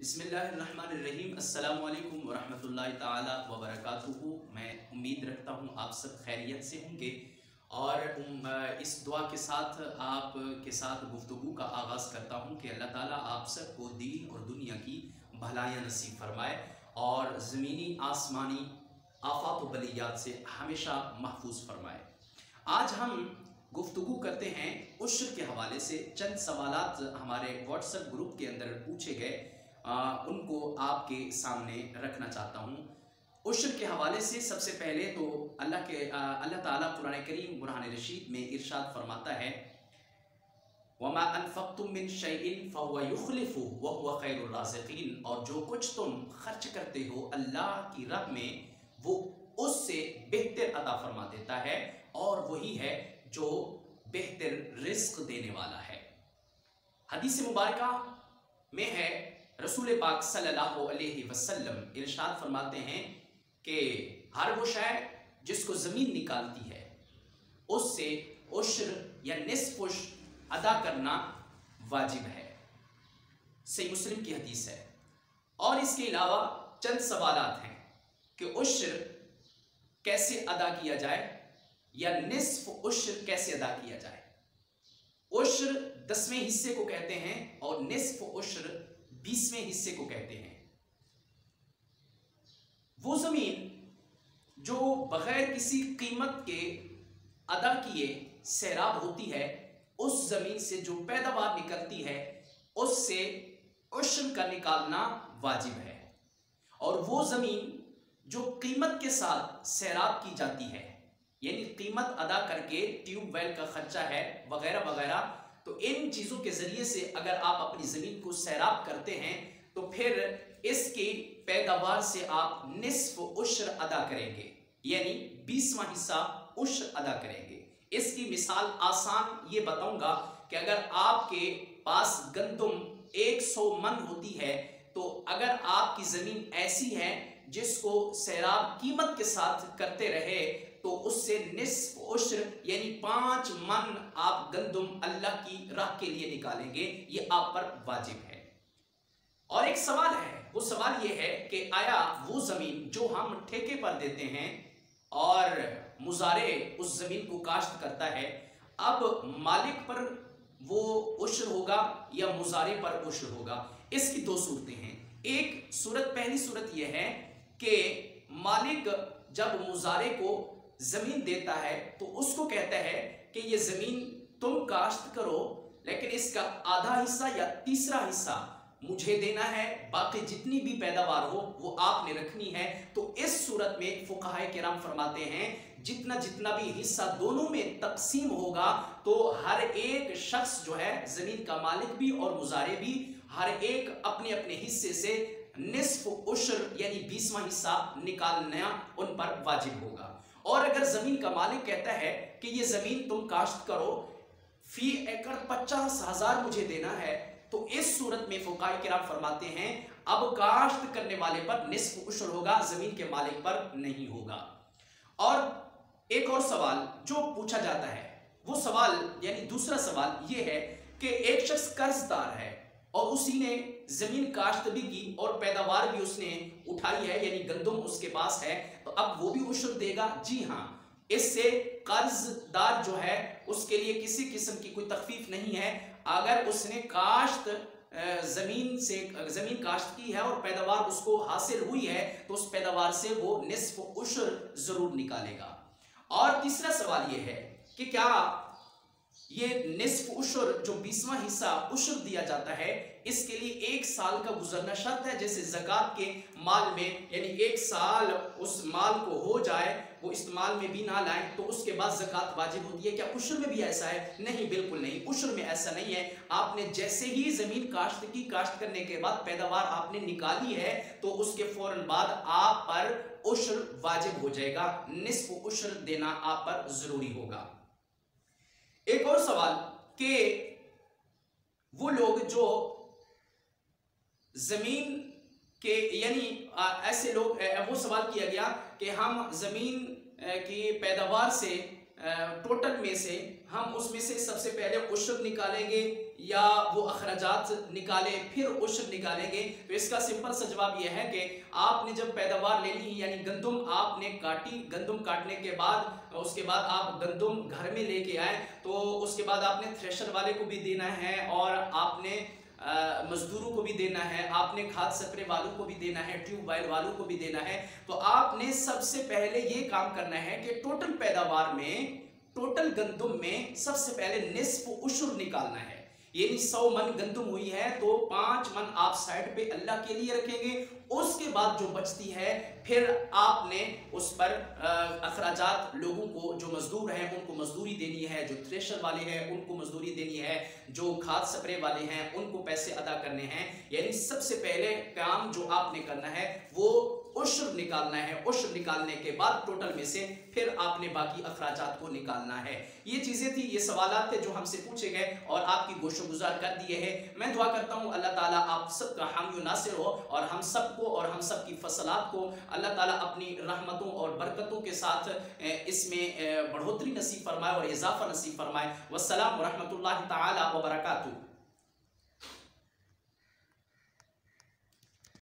बिस्मिल्लाहिर्रहमानिर्रहीम। अस्सलामु अलैकुम वरहमतुल्लाहि ताला वबरकातुहू। मैं उम्मीद रखता हूँ आप सब खैरियत से होंगे और इस दुआ के साथ आपके साथ गुफ्तगू का आगाज़ करता हूँ कि अल्लाह ताला आप सबको दीन और दुनिया की भलाइयाँ नसीब फरमाए और ज़मीनी आसमानी आफात व बलियात से हमेशा महफूज फरमाए। आज हम गुफ्तगू करते हैं उश्र के हवाले से। चंद सवालात हमारे व्हाट्सएप ग्रुप के अंदर पूछे गए, उनको आपके सामने रखना चाहता हूँ। उश्र के हवाले से सबसे पहले तो अल्लाह ताला कुरान करीम बुरहान रशीद में इरशाद फरमाता है, वमा अनफक्तुम मिन शैइन फहुव युखलिफु व हुव खैरुर राज़िकीन। और जो कुछ तुम खर्च करते हो अल्लाह की राह में, वो उससे बेहतर अता फरमा देता है और वही है जो बेहतर रिस्क देने वाला है। हदीस मुबारका में है, रसूल पाक सल्लल्लाहु अलैहि वसल्लम इरशाद फरमाते हैं कि हर वो शय जिसको ज़मीन निकालती है उससे उश्र या निस्फ उश्र अदा करना वाजिब है। सही मुस्लिम की हदीस है। और इसके अलावा चंद सवालात हैं कि उश्र कैसे अदा किया जाए या निस्फ उश्र कैसे अदा किया जाए। उश्र 10वें हिस्से को कहते हैं और निस्फ उश्र 20वें हिस्से को कहते हैं। वो जमीन जो बगैर किसी कीमत के अदा किए सैराब होती है, उस जमीन से जो पैदावार निकलती है उससे उश्र का निकालना वाजिब है। और वो जमीन जो कीमत के साथ सैराब की जाती है, यानी कीमत अदा करके ट्यूबवेल का खर्चा है वगैरह वगैरह, तो इन चीज़ों के ज़रिए से अगर आप अपनी ज़मीन को सैराब करते हैं तो फिर इसकी पैदावार से आप निस्फ उश्र अदा करेंगे, यानी 20वां हिस्सा उश्र अदा करेंगे। इसकी मिसाल आसान ये बताऊंगा कि अगर आपके पास गंदुम 100 मन होती है, तो अगर आपकी ज़मीन ऐसी है जिसको सैराब कीमत के साथ करते रहे तो उससे निस्फ उश्र यानी 5 मन आप गंदुम अल्लाह की राह के लिए निकालेंगे। ये आप पर वाजिब है। और एक सवाल है, वो सवाल ये है कि आया वो जमीन जो हम ठेके पर देते हैं और मुजारे उस जमीन को काश्त करता है, अब मालिक पर वो उश्र होगा या मुजारे पर उश्र होगा? इसकी दो सूरतें हैं। एक सूरत, पहली सूरत यह है कि मालिक जब मुजारे को जमीन देता है तो उसको कहता है कि ये जमीन तुम काश्त करो, लेकिन इसका आधा हिस्सा या तीसरा हिस्सा मुझे देना है, बाकी जितनी भी पैदावार हो वो आपने रखनी है। तो इस सूरत में फुकाहाए किराम फरमाते हैं जितना जितना भी हिस्सा दोनों में तकसीम होगा तो हर एक शख्स जो है, जमीन का मालिक भी और मुजारे भी, हर एक अपने अपने हिस्से से निस्फ उश्र यानी 20वां हिस्सा निकालना उन पर वाजिब होगा। और अगर जमीन का मालिक कहता है कि ये जमीन तुम काश्त करो, फी एकड़ 50,000 मुझे देना है, तो इस सूरत में फुकाहाए किराम फरमाते हैं अब काश्त करने वाले पर निस्फ उश्र होगा, जमीन के मालिक पर नहीं होगा। और एक और सवाल जो पूछा जाता है, वो सवाल यानी दूसरा सवाल ये है कि एक शख्स कर्जदार है और उसी ने जमीन काश्त भी की और पैदावार भी उसने उठाई है, यानी गंदुम उसके पास है, तो अब वो भी उश्र देगा? जी हाँ। इससे कर्जदार जो है उसके लिए किसी किस्म की कोई तखफीफ नहीं है। अगर उसने काश्त जमीन काश्त की है और पैदावार उसको हासिल हुई है तो उस पैदावार से वो निस्फ उश्र जरूर निकालेगा। और तीसरा सवाल ये है कि क्या ये निस्फ उश्र जो 20वां हिस्सा उश्र दिया जाता है, इसके लिए 1 साल का गुजरना शर्त है? जैसे ज़कात के माल में, यानी 1 साल उस माल को हो जाए, वो इस्तेमाल में भी ना लाए तो उसके बाद ज़कात वाजिब होती है। क्या उश्र में भी ऐसा है? नहीं, बिल्कुल नहीं। उश्र में ऐसा नहीं है। आपने जैसे ही ज़मीन काश्त की, काश्त करने के बाद पैदावार आपने निकाली है तो उसके फौरन बाद आप पर उश्र वाजिब हो जाएगा, निस्फ उश्र देना आप पर ज़रूरी होगा। एक और सवाल कि वो लोग जो जमीन के, यानी ऐसे लोग, वो सवाल किया गया कि हम जमीन की पैदावार से टोटल में से हम उसमें से सबसे पहले उश्र निकालेंगे या वो अखराजात निकाले फिर उश्र निकालेंगे? तो इसका सिंपल सा जवाब यह है कि आपने जब पैदावार लेनी है, यानी गंदुम आपने काटी, गंदुम काटने के बाद उसके बाद आप गंदुम घर में लेके आए, तो उसके बाद आपने थ्रेशर वाले को भी देना है और आपने मजदूरों को भी देना है, आपने खाद स्प्रे वालों को भी देना है, ट्यूबवेल वालों को भी देना है। तो आपने सबसे पहले ये काम करना है कि टोटल पैदावार में, टोटल गंदुम में सबसे पहले निस्फ उशुर निकालना है। यानी 100 मन गंदुम हुई है तो 5 मन आप साइड पे अल्लाह के लिए रखेंगे। उसके बाद जो बचती है फिर आपने उस पर अखराजात लोगों को, जो मजदूर हैं उनको मजदूरी देनी है, जो थ्रेशर वाले हैं उनको मजदूरी देनी है, जो खाद स्प्रे वाले हैं उनको पैसे अदा करने हैं। यानी सबसे पहले काम जो आपने करना है वो उश्र निकालना है। उश्र निकालने के बाद टोटल में से फिर आपने बाकी अखराजात को निकालना है। ये चीजें थी, ये सवालात थे जो हमसे पूछे गए और आपकी गोशोगुजार कर दिए हैं। मैं दुआ करता हूँ अल्लाह ताला आप सबका हामी नासिर हो और हम सबको और हम सब की फसलात को अल्लाह ताला अपनी रहमतों और बरकतों के साथ इसमें बढ़ोतरी नसीब फरमाए और इजाफा नसीब फरमाए। वस्सलाम व रहमतुल्लाहि ताला व बरकातुहू।